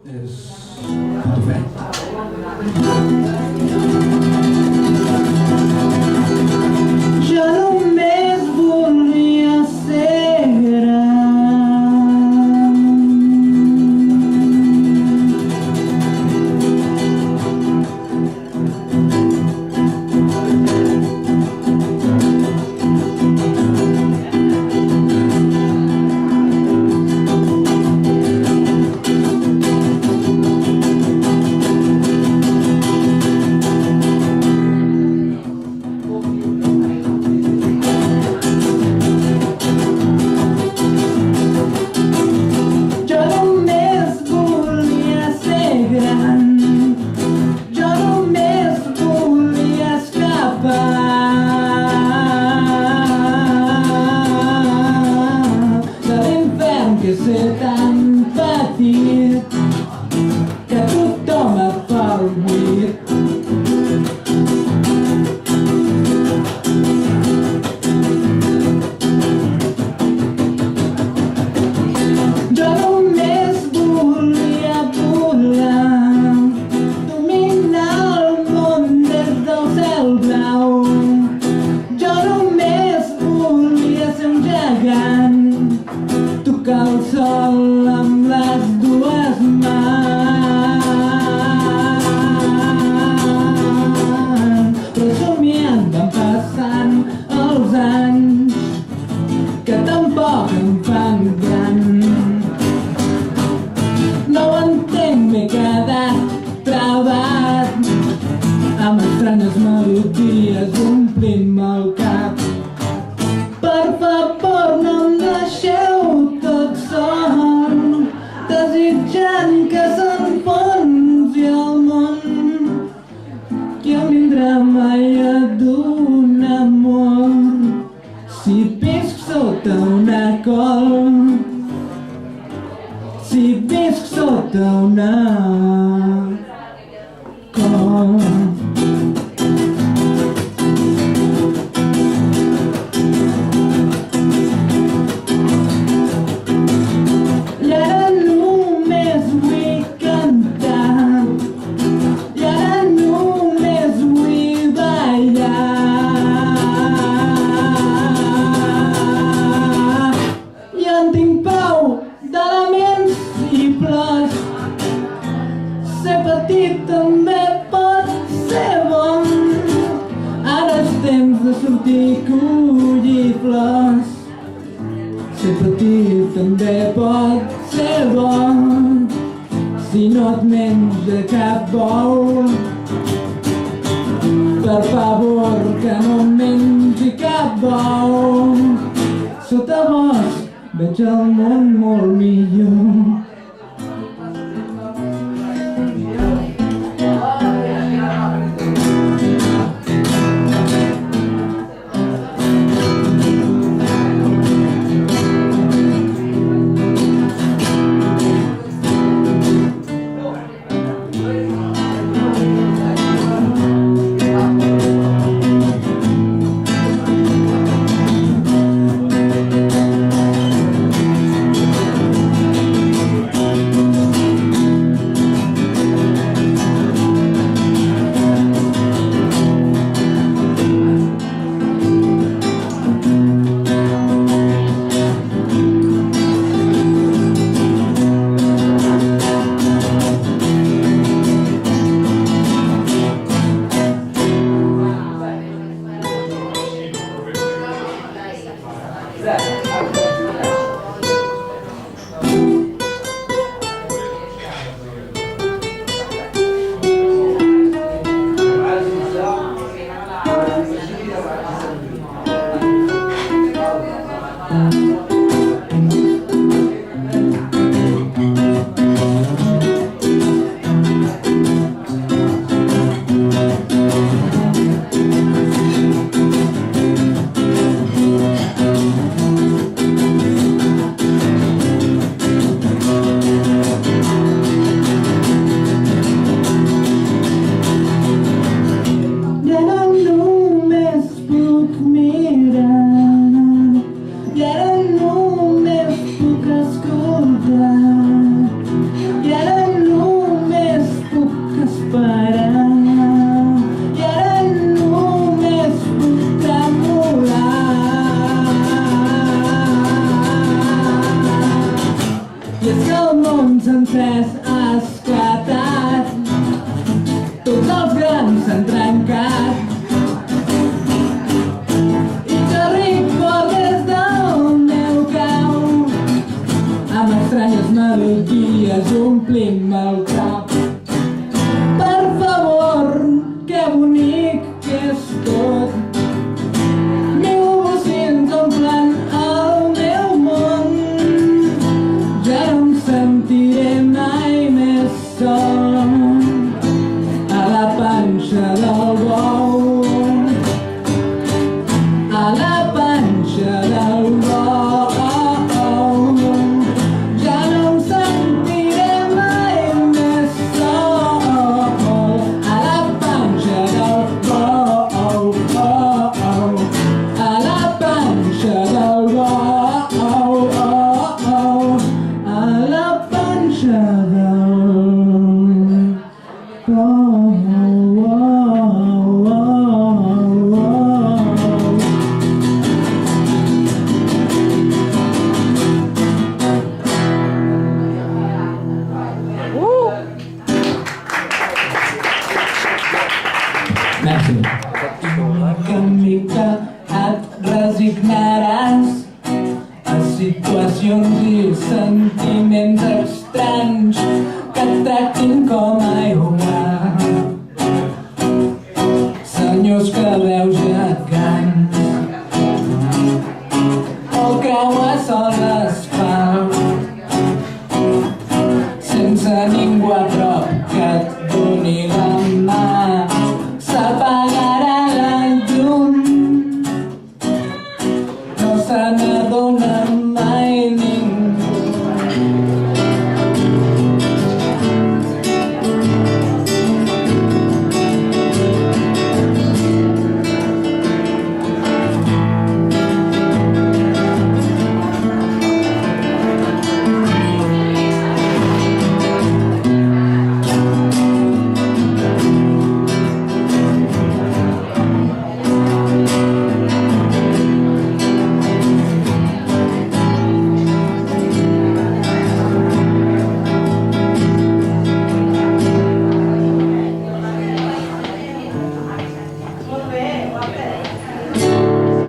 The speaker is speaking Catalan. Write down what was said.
És perfecte. Jo només volia ser gran. Ser tan petit que tothom et fa el buit. Jo només volia volar, dominar el món des del cel blau. Jo només volia ser un gegant, tocar el sol amb les dues mans, però somiant van passant els anys que tampoc em fan gran. No ho entenc, m'he quedat travat amb estranyes melodies omplint-me el cap. Per favor, no em deixeu tot sol, desitjant que s'enfonsi el món. Qui em vindrà mai a donar amor si visc sota una col, si visc sota una col. Ser petit també pot ser bon. Ara és temps de sortir i collir flors. Ser petit també pot ser bon si no et menja cap bou. Per favor, que no em mengi cap bou. Sota bosc veig el món molt millor. I don't know sencers ha esclatat, tots els grans s'han trencat, i jo record des del meu cau, amb estranyes melodies omplim el cap. Per favor, que bonic que és tot, mil bocins omplen el meu món, ja no em sentiré mai més sol a la panxa del bou, a la panxa del bou. Ja no em sentiré mai més sol a la panxa del bou, a la panxa del bou, a la panxa del bou. Merci. Mica en mica et resignaràs a situacions i sentiments estranys que et tractin com a igual. Senyors que veus ja grans o creuar sol l'asfalt sense ningú a prop que et doni la mà. S'apagarà la llum, no se n'adona